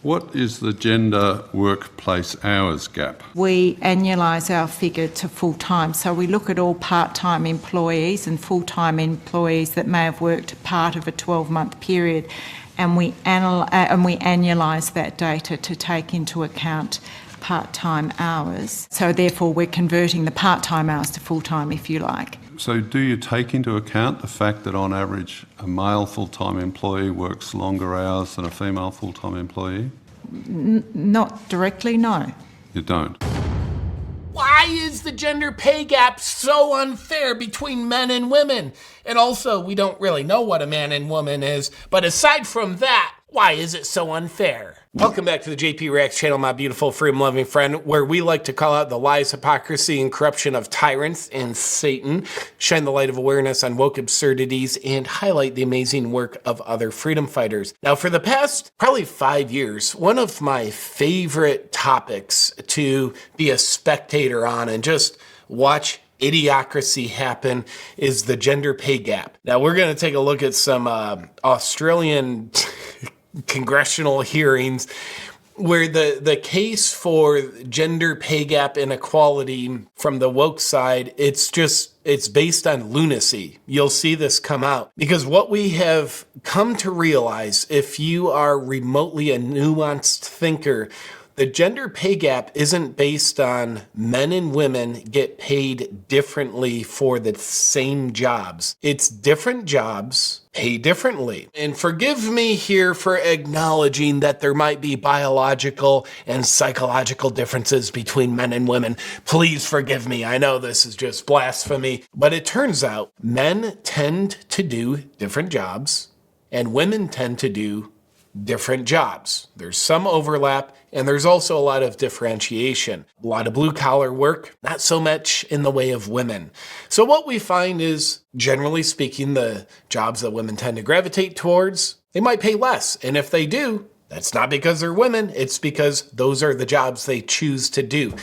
What is the gender workplace hours gap? We annualise our figure to full-time, so we look at all part-time employees and full-time employees that may have worked part of a 12-month period, and we annualise that data to take into account part-time hours. So therefore we're converting the part-time hours to full-time, if you like. So do you take into account the fact that on average a male full-time employee works longer hours than a female full-time employee? Not directly, no. You don't? Why is the gender pay gap so unfair between men and women? And also, we don't really know what a man and woman is, but aside from that, why is it so unfair? Welcome back to the JP Reacts channel, my beautiful freedom-loving friend, where we like to call out the lies, hypocrisy, and corruption of tyrants and Satan, shine the light of awareness on woke absurdities, and highlight the amazing work of other freedom fighters. Now, for the past probably 5 years, one of my favorite topics to be a spectator on and just watch idiocracy happen is the gender pay gap. Now, we're going to take a look at some Australian congressional hearings where the case for gender pay gap inequality from the woke side, it's based on lunacy. You'll see this come out because what we have come to realize, if you are remotely a nuanced thinker, the gender pay gap isn't based on men and women get paid differently for the same jobs. It's different jobs pay differently. And forgive me here for acknowledging that there might be biological and psychological differences between men and women. Please forgive me. I know this is just blasphemy, but it turns out men tend to do different jobs and women tend to do different jobs. There's some overlap, and there's also a lot of differentiation. A lot of blue-collar work, not so much in the way of women. So what we find is, generally speaking, the jobs that women tend to gravitate towards, they might pay less. And if they do, that's not because they're women, it's because those are the jobs they choose to do.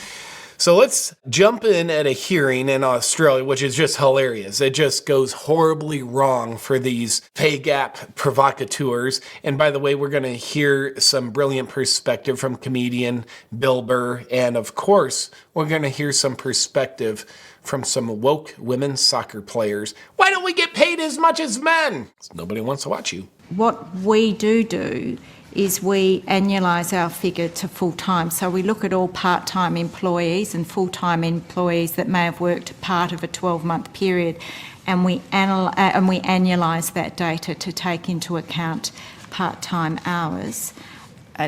So let's jump in at a hearing in Australia, which is just hilarious. It just goes horribly wrong for these pay gap provocateurs. And by the way, we're going to hear some brilliant perspective from comedian Bill Burr. And of course, we're going to hear some perspective from some woke women's soccer players. Why don't we get paid as much as men? Nobody wants to watch you. What we do is we annualise our figure to full-time. So we look at all part-time employees and full-time employees that may have worked part of a 12-month period, and we annualise that data to take into account part-time hours.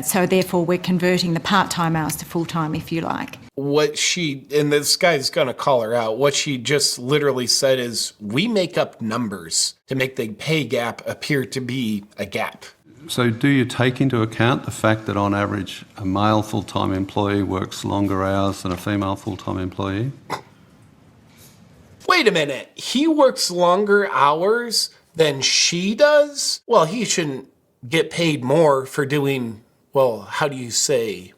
So therefore we're converting the part-time hours to full-time, if you like. And this guy's going to call her out, what she just literally said is, we make up numbers to make the pay gap appear to be a gap. So do you take into account the fact that on average a male full-time employee works longer hours than a female full-time employee? Wait a minute, he works longer hours than she does? Well, he shouldn't get paid more for doing, well, how do you say,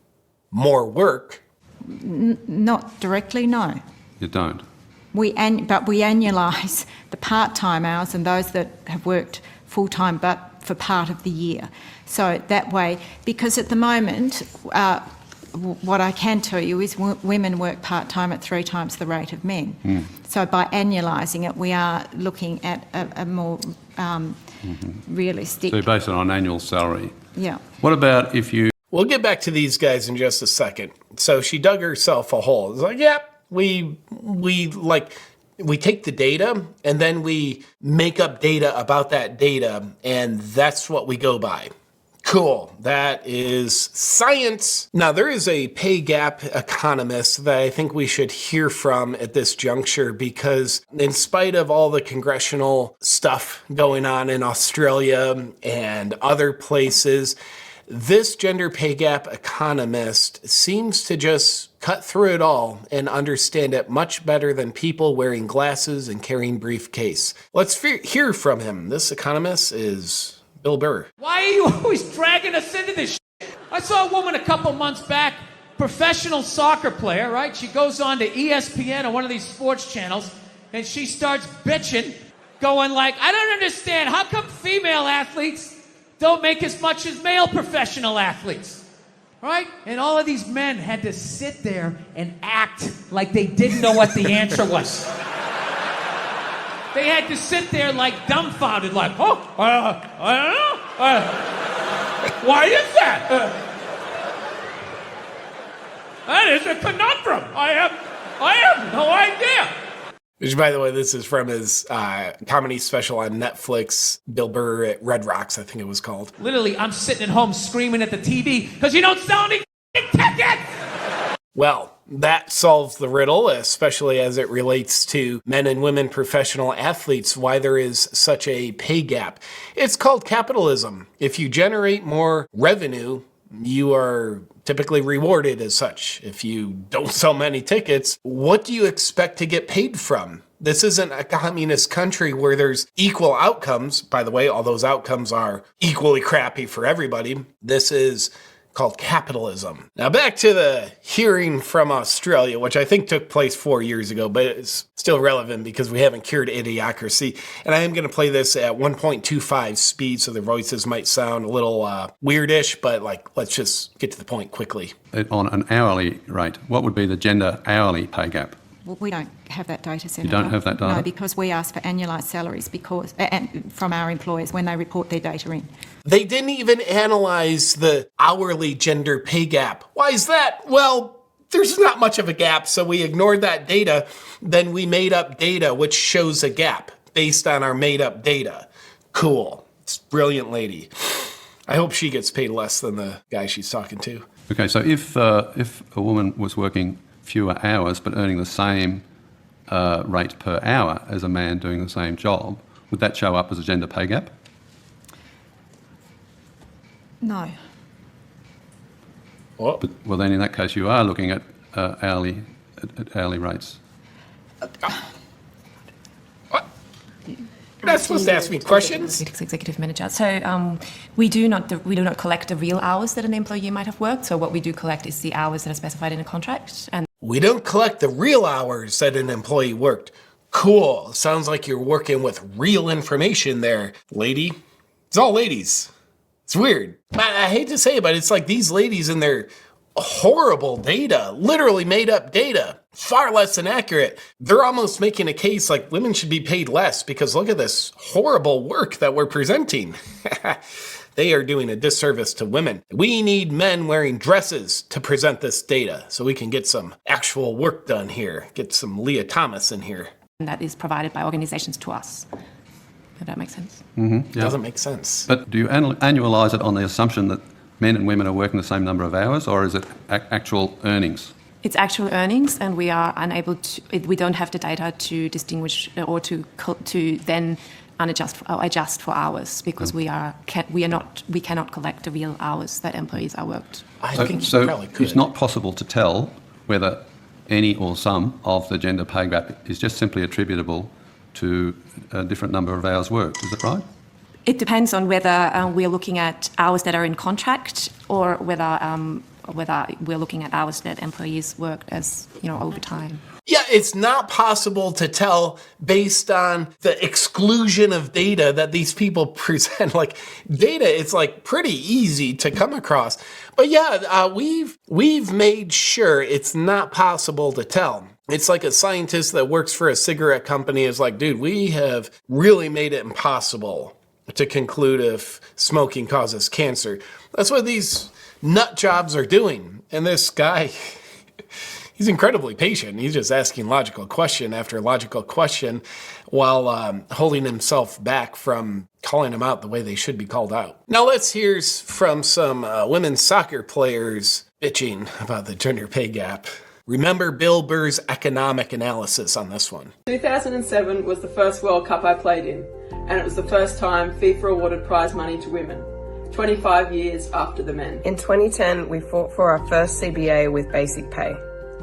more work? Not directly, no. You don't? But we annualise the part-time hours and those that have worked full-time but for part of the year. So that way, because at the moment, what I can tell you is women work part-time at 3 times the rate of men. So by annualising it, we are looking at a more realistic... So you base it on annual salary? Yeah. What about if you... We'll get back to these guys in just a second. So she dug herself a hole. It's like, yeah, we take the data and then we make up data about that data, and that's what we go by. Cool. That is science. Now, there is a pay gap economist that I think we should hear from at this juncture, because in spite of all the congressional stuff going on in Australia and other places, this gender pay gap economist seems to just cut through it all and understand it much better than people wearing glasses and carrying briefcase. Let's hear from him. This economist is Bill Burr. Why are you always dragging us into this shit? I saw a woman a couple months back, professional soccer player, right? She goes on to ESPN or one of these sports channels, and she starts bitching, going like, I don't understand. How come female athletes don't make as much as male professional athletes? right? And all of these men had to sit there and act like they didn't know what the answer was. They had to sit there like dumbfounded, like, oh, I don't know. Why is that? That is a conundrum. I have no idea. Which, by the way, this is from his comedy special on Netflix, Bill Burr at Red Rocks, I think it was called. Literally, I'm sitting at home screaming at the TV because you don't sell any tickets. Well, that solves the riddle, especially as it relates to men and women professional athletes, why there is such a pay gap. It's called capitalism. If you generate more revenue, you are typically rewarded as such. If you don't sell many tickets, what do you expect to get paid from? This isn't a communist country where there's equal outcomes. By the way, all those outcomes are equally crappy for everybody. This is called capitalism. Now back to the hearing from Australia, which I think took place 4 years ago, but it's still relevant because we haven't cured idiocracy. And I am going to play this at 1.25 speed, so the voices might sound a little weirdish, but let's just get to the point quickly. On an hourly rate, what would be the gender hourly pay gap? Well, we don't have that data, Senator. You don't have that data? No, because we ask for annualised salaries from our employers when they report their data in. They didn't even analyze the hourly gender pay gap. Why is that? Well, there's not much of a gap, so we ignored that data. Then we made up data which shows a gap based on our made up data. Cool. It's a brilliant lady. I hope she gets paid less than the guy she's talking to. Okay, so if a woman was working fewer hours but earning the same rate per hour as a man doing the same job, would that show up as a gender pay gap? No. What? Well, then in that case, you are looking at hourly rates. What? You're not supposed to ask me questions. Executive manager. So we do not collect the real hours that an employee might have worked. So what we do collect is the hours that are specified in a contract. And We don't collect the real hours that an employee worked. Cool. Sounds like you're working with real information there, lady. It's all ladies. It's weird. I hate to say it, but it's like these ladies and their horrible data, literally made up data, far less than accurate. They're almost making a case like women should be paid less because look at this horrible work that we're presenting. They are doing a disservice to women. We need men wearing dresses to present this data so we can get some actual work done here, get some Leah Thomas in here. that is provided by organisations to us. If that makes sense. Mm-hmm, yeah. Doesn't make sense. But do you annualise it on the assumption that men and women are working the same number of hours, or is it actual earnings? It's actual earnings, and we are unable to. We don't have the data to distinguish or to then adjust for hours because we cannot collect the real hours that employees are worked. I think so you probably could. It's not possible to tell whether any or some of the gender pay gap is just simply attributable to a different number of hours worked. Is that right? It depends on whether we're looking at hours that are in contract or whether we're looking at hours that employees worked as overtime. Yeah, it's not possible to tell based on the exclusion of data that these people present. Like data, it's like pretty easy to come across. But yeah, we've made sure it's not possible to tell. It's like a scientist that works for a cigarette company is like, dude, we have really made it impossible to conclude if smoking causes cancer. That's what these nut jobs are doing. And this guy, he's incredibly patient. He's just asking logical question after logical question while holding himself back from calling them out the way they should be called out. Now let's hear from some women's soccer players bitching about the gender pay gap. Remember Bill Burr's economic analysis on this one. 2007 was the first World Cup I played in, and it was the first time FIFA awarded prize money to women, 25 years after the men. In 2010, we fought for our first CBA with basic pay.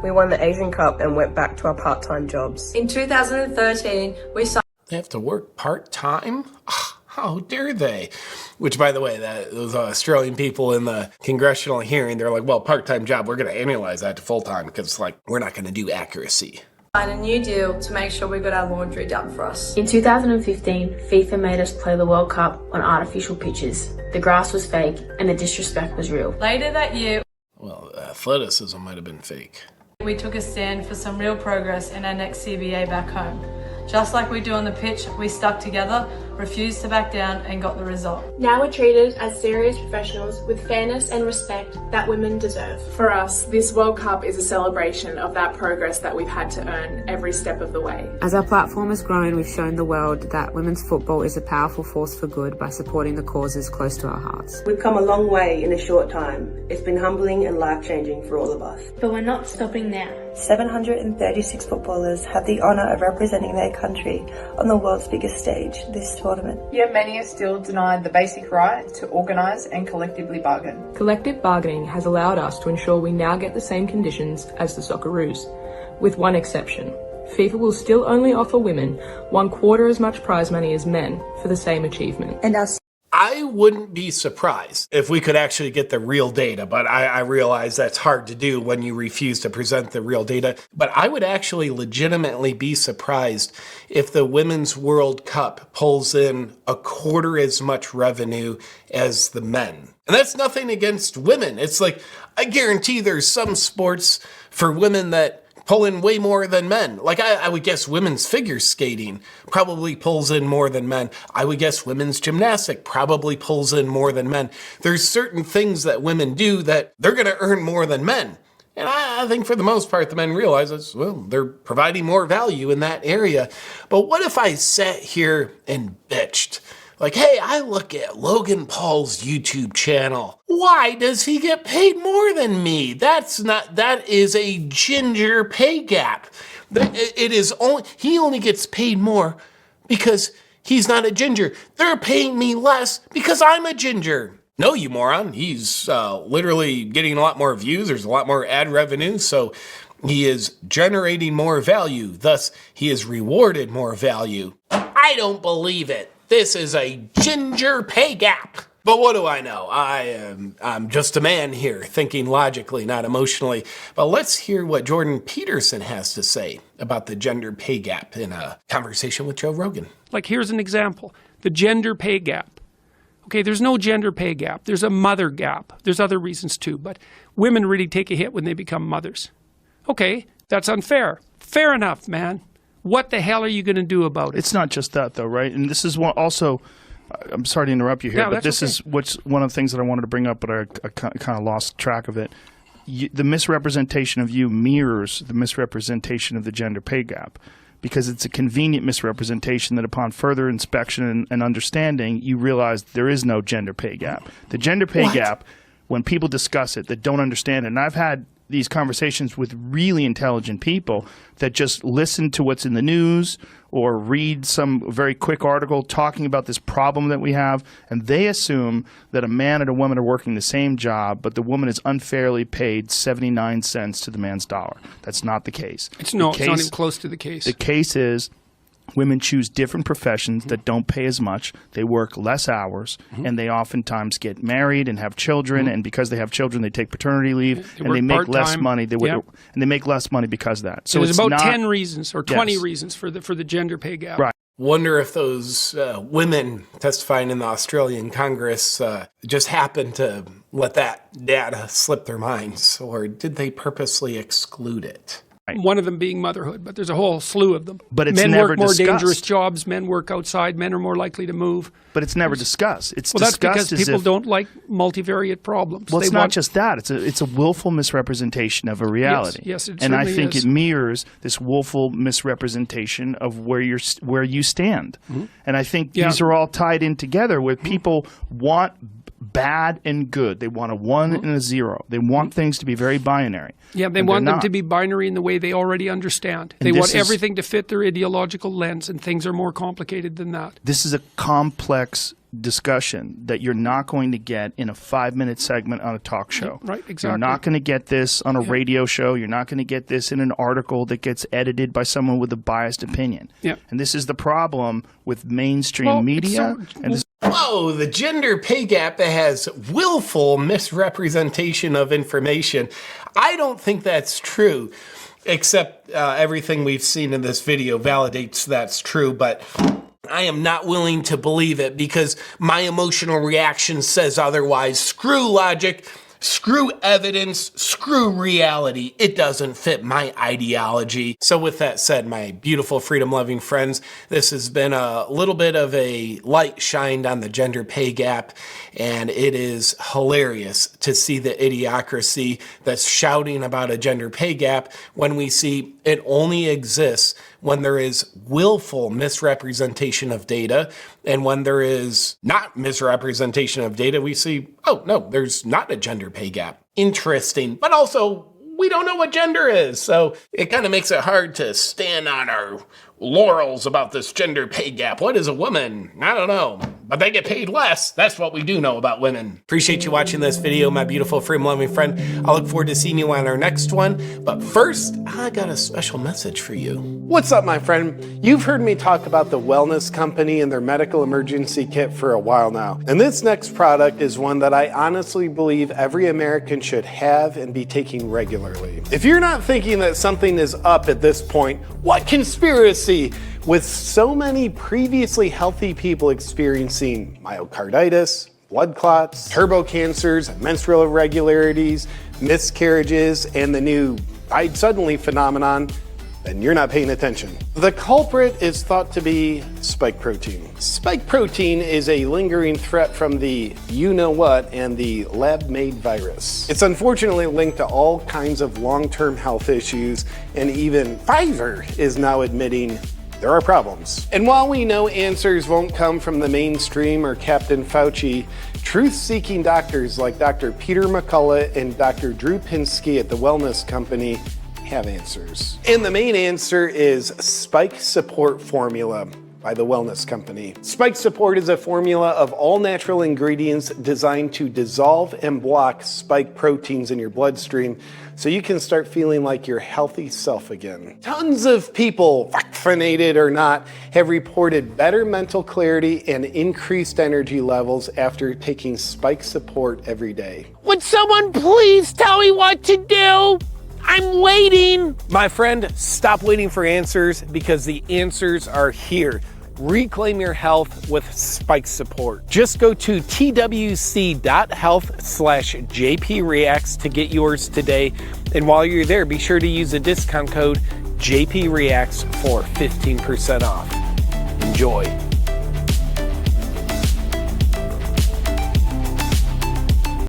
We won the Asian Cup and went back to our part-time jobs. In 2013, we signed... They have to work part-time? How dare they? Which, by the way, those Australian people in the congressional hearing, they're like, well, part-time job, we're going to analyze that to full-time because, we're not going to do accuracy. a new deal to make sure we got our laundry done for us. In 2015, FIFA made us play the World Cup on artificial pitches. The grass was fake and the disrespect was real. Later that year... Well, athleticism might have been fake. We took a stand for some real progress in our next CBA back home. Just like we do on the pitch, we stuck together, refused to back down, and got the result. Now we're treated as serious professionals with fairness and respect that women deserve. For us, this World Cup is a celebration of that progress that we've had to earn every step of the way. As our platform has grown, we've shown the world that women's football is a powerful force for good by supporting the causes close to our hearts. We've come a long way in a short time. It's been humbling and life-changing for all of us. But we're not stopping now. 736 footballers have the honour of representing their country on the world's biggest stage, this tournament. Yet many are still denied the basic right to organise and collectively bargain. Collective bargaining has allowed us to ensure we now get the same conditions as the Socceroos, with one exception. FIFA will still only offer women 1/4 as much prize money as men for the same achievement. And our I wouldn't be surprised if we could actually get the real data, but I realize that's hard to do when you refuse to present the real data. But I would actually legitimately be surprised if the Women's World Cup pulls in 1/4 as much revenue as the men. And that's nothing against women. It's like, I guarantee there's some sports for women that pull in way more than men. Like I would guess women's figure skating probably pulls in more than men. I would guess women's gymnastic probably pulls in more than men. There's certain things that women do that they're going to earn more than men. And I think for the most part, the men realize that, well, they're providing more value in that area. But what if I sat here and bitched? Like, hey, I look at Logan Paul's YouTube channel. Why does he get paid more than me? That is a ginger pay gap. He only gets paid more because he's not a ginger. They're paying me less because I'm a ginger. No, you moron. He's literally getting a lot more views. There's a lot more ad revenue. So he is generating more value. Thus, he is rewarded more value. I don't believe it. This is a ginger pay gap. But what do I know? I'm just a man here, thinking logically, not emotionally. But let's hear what Jordan Peterson has to say about the gender pay gap in a conversation with Joe Rogan. Like, here's an example. The gender pay gap. Okay, there's no gender pay gap. There's a mother gap. There's other reasons too, but women really take a hit when they become mothers. Okay, that's unfair. Fair enough, man. What the hell are you going to do about it? It's not just that, though, right? And this is what also, I'm sorry to interrupt you here, but this is what's one of the things that I wanted to bring up, but I kind of lost track of it. The misrepresentation of you mirrors the misrepresentation of the gender pay gap, because it's a convenient misrepresentation that upon further inspection and understanding, you realize there is no gender pay gap. The gender pay gap, when people discuss it that don't understand it, and I've had these conversations with really intelligent people that just listen to what's in the news or read some very quick article talking about this problem that we have, and they assume that a man and a woman are working the same job, but the woman is unfairly paid 79 cents to the man's dollar. That's not the case. It's not even close to the case. The case is women choose different professions that don't pay as much. They work less hours, and they oftentimes get married and have children. And because they have children, they take paternity leave, and they make less money. And they make less money because of that. So there's about 10 reasons or 20 reasons for the gender pay gap. Right. Wonder if those women testifying in the Australian Congress just happened to let that data slip their minds, or did they purposely exclude it? One of them being motherhood, but there's a whole slew of them. But it's men never work more discussed. dangerous jobs. Men work outside. Men are more likely to move. But it's never discussed. It's that's discussed because people don't like multivariate problems. Well, it's not just that. It's a willful misrepresentation of a reality. Yes, it and I certainly think is. it mirrors this willful misrepresentation of where you stand. And I think these are all tied in together where people want bad and good. They want a 1 and a 0. They want things to be very binary. Yeah, they want them to be binary in the way they already understand. They want everything to fit their ideological lens, and things are more complicated than that. This is a complex discussion that you're not going to get in a 5-minute segment on a talk show. Yeah, right, exactly. You're not going to get this on a radio show. You're not going to get this in an article that gets edited by someone with a biased opinion. Yeah. And this is the problem with mainstream media. Whoa, the gender pay gap that has willful misrepresentation of information. I don't think that's true, except everything we've seen in this video validates that's true, but I am not willing to believe it because my emotional reaction says otherwise. Screw logic, Screw evidence, screw reality. It doesn't fit my ideology. So with that said, my beautiful freedom-loving friends, this has been a little bit of a light shined on the gender pay gap, and it is hilarious to see the idiocracy that's shouting about a gender pay gap when we see it only exists when there is willful misrepresentation of data, and when there is not misrepresentation of data, we see, oh no, there's not a gender pay gap. Interesting, but also we don't know what gender is, so it kind of makes it hard to stand on our laurels about this gender pay gap. What is a woman? I don't know, but they get paid less. That's what we do know about women. Appreciate you watching this video, my beautiful freedom-loving friend. I look forward to seeing you on our next one, but first, I got a special message for you. What's up, my friend? You've heard me talk about the Wellness Company and their medical emergency kit for a while now, and this next product is one that I honestly believe every American should have and be taking regularly. If you're not thinking that something is up at this point, what conspiracy? With so many previously healthy people experiencing myocarditis, blood clots, turbo cancers, menstrual irregularities, miscarriages, and the new died suddenly phenomenon, then you're not paying attention. The culprit is thought to be spike protein. Spike protein is a lingering threat from the you-know-what and the lab-made virus. It's unfortunately linked to all kinds of long-term health issues, and even Pfizer is now admitting there are problems. And while we know answers won't come from the mainstream or Captain Fauci, truth-seeking doctors like Dr. Peter McCullough and Dr. Drew Pinsky at the Wellness Company have answers. And the main answer is Spike Support Formula by the Wellness Company. Spike Support is a formula of all natural ingredients designed to dissolve and block spike proteins in your bloodstream so you can start feeling like your healthy self again. Tons of people, vaccinated or not, have reported better mental clarity and increased energy levels after taking Spike Support every day. Would someone please tell me what to do? I'm waiting. My friend, stop waiting for answers because the answers are here. Reclaim your health with Spike Support. Just go to twc.health/JPReacts to get yours today. And while you're there, be sure to use the discount code JPReacts for 15% off. Enjoy.